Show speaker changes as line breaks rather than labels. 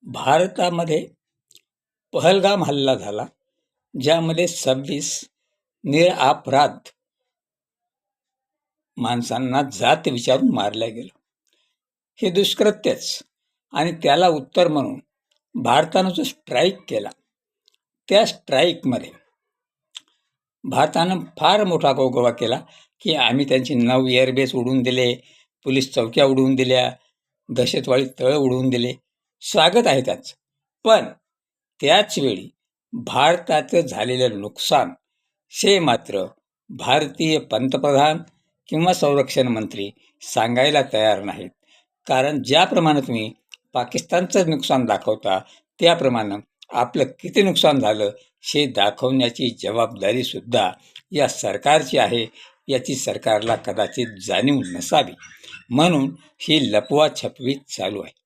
भारतामध्ये पहलगाम हल्ला झाला, ज्यामध्ये 26 निरपराध माणसांना जात विचारून मारलं गेलं. हे दुष्कृत्यच. आणि त्याला उत्तर म्हणून भारतानं जो स्ट्राईक केला, त्या स्ट्राईकमध्ये भारतानं फार मोठा गोगोबा केला की आम्ही त्यांची 9 एअरबेस उडवून दिले, पोलीस चौक्या उडवून दिल्या, दहशतवादी तळ उडवून दिले. स्वागत आहे त्याचं. पण त्याचवेळी भारताचं झालेलं नुकसान हे मात्र भारतीय पंतप्रधान किंवा संरक्षण मंत्री सांगायला तयार नाहीत. कारण ज्याप्रमाणे तुम्ही पाकिस्तानचं नुकसान दाखवता, त्याप्रमाणे आपलं किती नुकसान झालं हे दाखवण्याची जबाबदारीसुद्धा या सरकारची आहे. याची सरकारला कदाचित जाणीव नसावी, म्हणून ही लपवाछपवी चालू आहे.